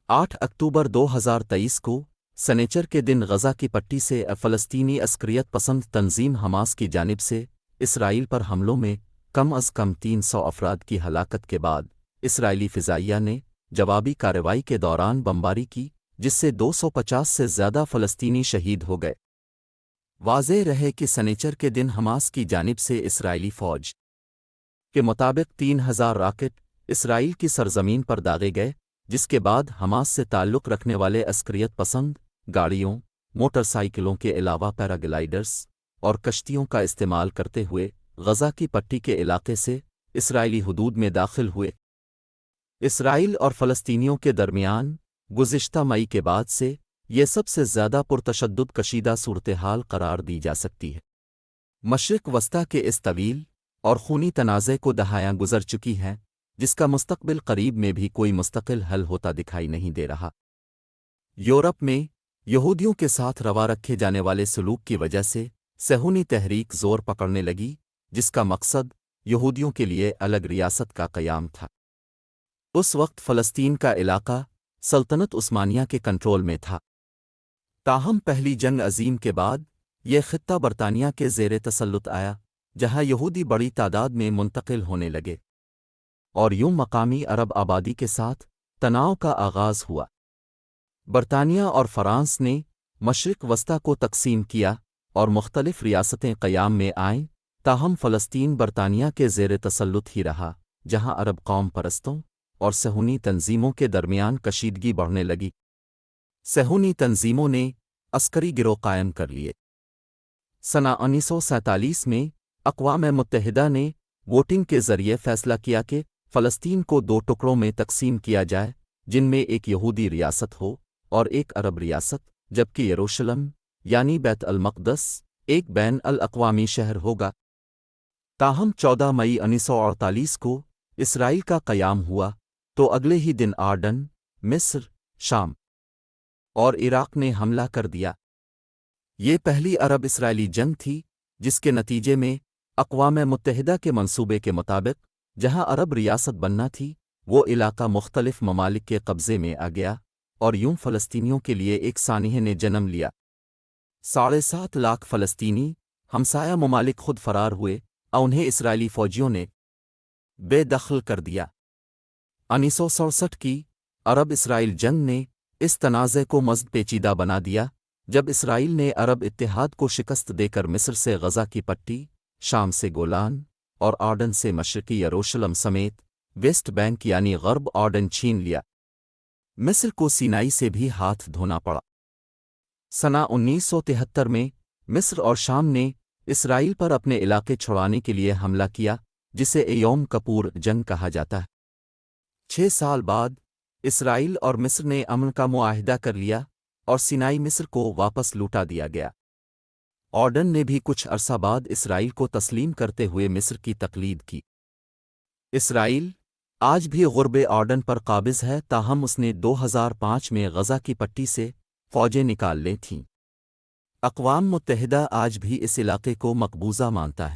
8 اکتوبر 2023 کو سنیچر کے دن غزہ کی پٹی سے فلسطینی عسکریت پسند تنظیم حماس کی جانب سے اسرائیل پر حملوں میں کم از کم 300 افراد کی ہلاکت کے بعد اسرائیلی فضائیہ نے جوابی کارروائی کے دوران بمباری کی، جس سے 250 سے زیادہ فلسطینی شہید ہو گئے۔ واضح رہے کہ سنیچر کے دن حماس کی جانب سے اسرائیلی فوج کے مطابق 3000 راکٹ اسرائیل کی سرزمین پر داغے گئے، جس کے بعد حماس سے تعلق رکھنے والے عسکریت پسند گاڑیوں، موٹر سائیکلوں کے علاوہ پیراگلائیڈرز اور کشتیوں کا استعمال کرتے ہوئے غزہ کی پٹی کے علاقے سے اسرائیلی حدود میں داخل ہوئے۔ اسرائیل اور فلسطینیوں کے درمیان گزشتہ مئی کے بعد سے یہ سب سے زیادہ پرتشدد کشیدہ صورتحال قرار دی جا سکتی ہے۔ مشرق وسطیٰ کے اس طویل اور خونی تنازع کو دہائیاں گزر چکی ہیں، جس کا مستقبل قریب میں بھی کوئی مستقل حل ہوتا دکھائی نہیں دے رہا۔ یورپ میں یہودیوں کے ساتھ روا رکھے جانے والے سلوک کی وجہ سے صہیونی تحریک زور پکڑنے لگی، جس کا مقصد یہودیوں کے لیے الگ ریاست کا قیام تھا۔ اس وقت فلسطین کا علاقہ سلطنت عثمانیہ کے کنٹرول میں تھا، تاہم پہلی جنگ عظیم کے بعد یہ خطہ برطانیہ کے زیر تسلط آیا، جہاں یہودی بڑی تعداد میں منتقل ہونے لگے، اور یوں مقامی عرب آبادی کے ساتھ تناؤ کا آغاز ہوا۔ برطانیہ اور فرانس نے مشرق وسطیٰ کو تقسیم کیا اور مختلف ریاستیں قیام میں آئیں، تاہم فلسطین برطانیہ کے زیر تسلط ہی رہا، جہاں عرب قوم پرستوں اور صہیونی تنظیموں کے درمیان کشیدگی بڑھنے لگی۔ صہیونی تنظیموں نے عسکری گروہ قائم کر لیے۔ سنہ 1947 میں اقوام متحدہ نے ووٹنگ کے ذریعے فیصلہ کیا کہ فلسطین کو 2 ٹکڑوں میں تقسیم کیا جائے، جن میں ایک یہودی ریاست ہو اور ایک عرب ریاست، جبکہ یروشلم یعنی بیت المقدس ایک بین الاقوامی شہر ہوگا۔ تاہم 14 مئی 1948 کو اسرائیل کا قیام ہوا تو اگلے ہی دن آردن، مصر، شام اور عراق نے حملہ کر دیا۔ یہ پہلی عرب اسرائیلی جنگ تھی جس کے نتیجے میں اقوام متحدہ کے منصوبے کے مطابق جہاں عرب ریاست بننا تھی، وہ علاقہ مختلف ممالک کے قبضے میں آ گیا، اور یوں فلسطینیوں کے لیے ایک سانحے نے جنم لیا۔ 7.5 لاکھ فلسطینی ہمسایہ ممالک خود فرار ہوئے اور انہیں اسرائیلی فوجیوں نے بے دخل کر دیا۔ 1967 کی عرب اسرائیل جنگ نے اس تنازع کو مزید پیچیدہ بنا دیا، جب اسرائیل نے عرب اتحاد کو شکست دے کر مصر سے غزہ کی پٹی، شام سے گولان اور آردن سے مشرقی یروشلم سمیت ویسٹ بینک یعنی غرب آردن چھین لیا۔ مصر کو سینائی سے بھی ہاتھ دھونا پڑا۔ سنہ 1973 میں مصر اور شام نے اسرائیل پر اپنے علاقے چھڑانے کے لیے حملہ کیا، جسے یوم کپور جنگ کہا جاتا ہے۔ 6 سال بعد اسرائیل اور مصر نے امن کا معاہدہ کر لیا اور سینائی مصر کو واپس لوٹا دیا گیا۔ آردن نے بھی کچھ عرصہ بعد اسرائیل کو تسلیم کرتے ہوئے مصر کی تقلید کی۔ اسرائیل آج بھی غرب آردن پر قابض ہے، تاہم اس نے 2005 میں غزہ کی پٹی سے فوجیں نکال لی تھیں۔ اقوام متحدہ آج بھی اس علاقے کو مقبوضہ مانتا ہے۔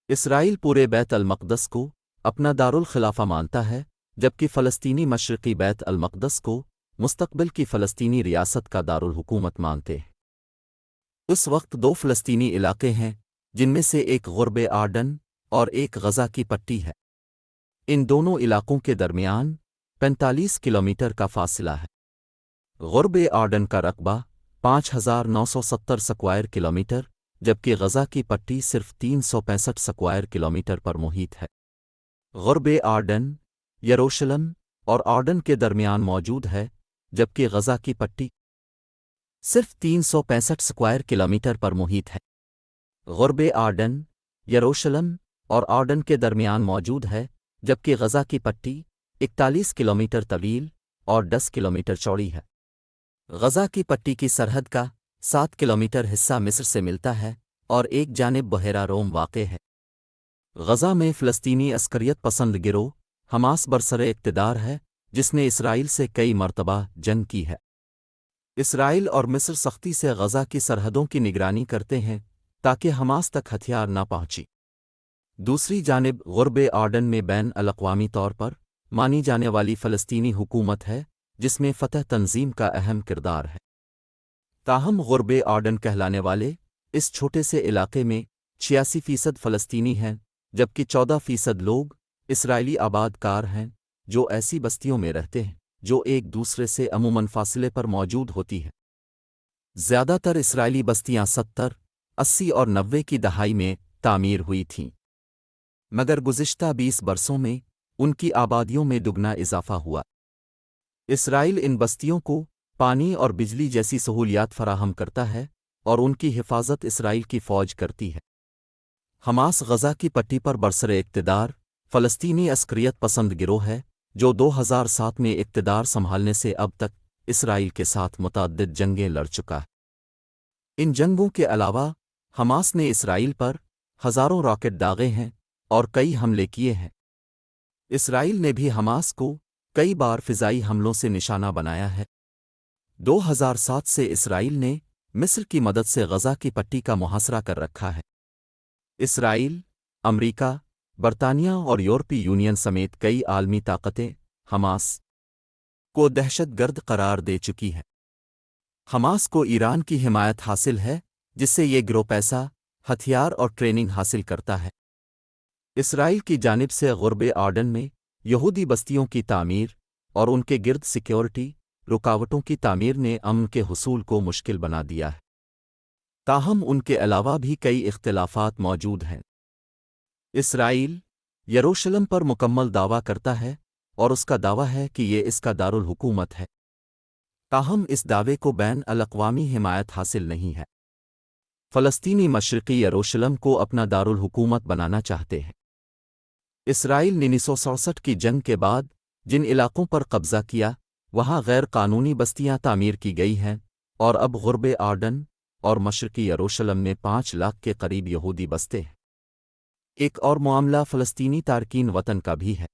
اسرائیل پورے بیت المقدس کو اپنا دارالخلافہ مانتا ہے، جبکہ فلسطینی مشرقی بیت المقدس کو مستقبل کی فلسطینی ریاست کا دارالحکومت مانتے ہیں۔ اس وقت 2 فلسطینی علاقے ہیں، جن میں سے ایک غرب آردن اور ایک غزہ کی پٹی ہے۔ ان دونوں علاقوں کے درمیان 45 کلومیٹر کا فاصلہ ہے۔ غرب آردن کا رقبہ 5970 سکوائر کلومیٹر، جبکہ غزہ کی پٹی صرف 365 سکوائر کلومیٹر پر محیط ہے۔ غرب آردن یروشلم اور آردن کے درمیان موجود ہے، جبکہ غزہ کی پٹی صرف 365 سکوائر کلومیٹر پر محیط ہے۔ غرب آردن یروشلم اور آردن کے درمیان موجود ہے، جبکہ غزہ کی پٹی 41 کلومیٹر طویل اور 10 کلومیٹر چوڑی ہے۔ غزہ کی پٹی کی سرحد کا 7 کلومیٹر حصہ مصر سے ملتا ہے اور ایک جانب بحیرہ روم واقع ہے۔ غزہ میں فلسطینی عسکریت پسند گروہ حماس برسر اقتدار ہے، جس نے اسرائیل سے کئی مرتبہ جنگ کی ہے۔ اسرائیل اور مصر سختی سے غزہ کی سرحدوں کی نگرانی کرتے ہیں تاکہ حماس تک ہتھیار نہ پہنچے۔ دوسری جانب غرب آردن میں بین الاقوامی طور پر مانی جانے والی فلسطینی حکومت ہے، جس میں فتح تنظیم کا اہم کردار ہے۔ تاہم غرب آرڈن کہلانے والے اس چھوٹے سے علاقے میں 86% فلسطینی ہیں، جبکہ 14% لوگ اسرائیلی آباد کار ہیں جو ایسی بستیوں میں رہتے ہیں جو ایک دوسرے سے عموماً فاصلے پر موجود ہوتی ہیں۔ زیادہ تر اسرائیلی بستیاں 70، 80 اور 90 کی دہائی میں تعمیر ہوئی تھیں، مگر گزشتہ 20 برسوں میں ان کی آبادیوں میں دگنا اضافہ ہوا۔ اسرائیل ان بستیوں کو پانی اور بجلی جیسی سہولیات فراہم کرتا ہے اور ان کی حفاظت اسرائیل کی فوج کرتی ہے۔ حماس غزہ کی پٹی پر برسر اقتدار فلسطینی عسکریت پسند گروہ ہے جو 2007 میں اقتدار سنبھالنے سے اب تک اسرائیل کے ساتھ متعدد جنگیں لڑ چکا ہے۔ ان جنگوں کے علاوہ حماس نے اسرائیل پر ہزاروں راکٹ داغے ہیں اور کئی حملے کیے ہیں۔ اسرائیل نے بھی حماس کو کئی بار فضائی حملوں سے نشانہ بنایا ہے۔ 2007 سے اسرائیل نے مصر کی مدد سے غزہ کی پٹی کا محاصرہ کر رکھا ہے۔ اسرائیل، امریکہ، برطانیہ اور یورپی یونین سمیت کئی عالمی طاقتیں حماس کو دہشت گرد قرار دے چکی ہیں۔ حماس کو ایران کی حمایت حاصل ہے، جس سے یہ گروہ پیسہ، ہتھیار اور ٹریننگ حاصل کرتا ہے۔ اسرائیل کی جانب سے غرب آرڈن میں یہودی بستیوں کی تعمیر اور ان کے گرد سیکیورٹی رکاوٹوں کی تعمیر نے امن کے حصول کو مشکل بنا دیا ہے۔ تاہم ان کے علاوہ بھی کئی اختلافات موجود ہیں۔ اسرائیل یروشلم پر مکمل دعویٰ کرتا ہے اور اس کا دعویٰ ہے کہ یہ اس کا دارالحکومت ہے، تاہم اس دعوے کو بین الاقوامی حمایت حاصل نہیں ہے۔ فلسطینی مشرقی یروشلم کو اپنا دارالحکومت بنانا چاہتے ہیں۔ اسرائیل نے 1967 کی جنگ کے بعد جن علاقوں پر قبضہ کیا وہاں غیر قانونی بستیاں تعمیر کی گئی ہیں، اور اب غرب آرڈن اور مشرقی یروشلم میں 5 لاکھ کے قریب یہودی بستے ہیں۔ ایک اور معاملہ فلسطینی تارکین وطن کا بھی ہے۔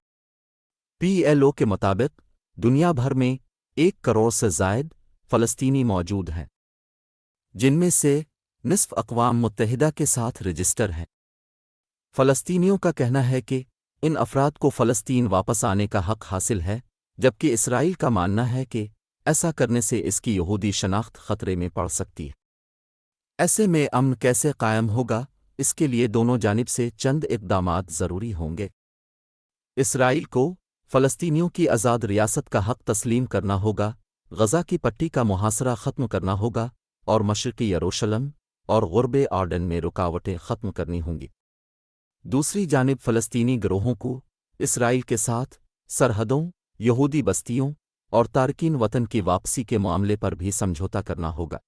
PLO کے مطابق دنیا بھر میں 1 کروڑ سے زائد فلسطینی موجود ہیں، جن میں سے نصف اقوام متحدہ کے ساتھ رجسٹر ہیں۔ فلسطینیوں کا کہنا ہے کہ ان افراد کو فلسطین واپس آنے کا حق حاصل ہے، جبکہ اسرائیل کا ماننا ہے کہ ایسا کرنے سے اس کی یہودی شناخت خطرے میں پڑ سکتی ہے۔ ایسے میں امن کیسے قائم ہوگا؟ اس کے لیے دونوں جانب سے چند اقدامات ضروری ہوں گے۔ اسرائیل کو فلسطینیوں کی آزاد ریاست کا حق تسلیم کرنا ہوگا، غزہ کی پٹی کا محاصرہ ختم کرنا ہوگا اور مشرقی یروشلم اور غرب آرڈن میں رکاوٹیں ختم کرنی ہوں گی۔ دوسری جانب فلسطینی گروہوں کو اسرائیل کے ساتھ سرحدوں، یہودی بستیوں اور تارکین وطن کی واپسی کے معاملے پر بھی سمجھوتا کرنا ہوگا۔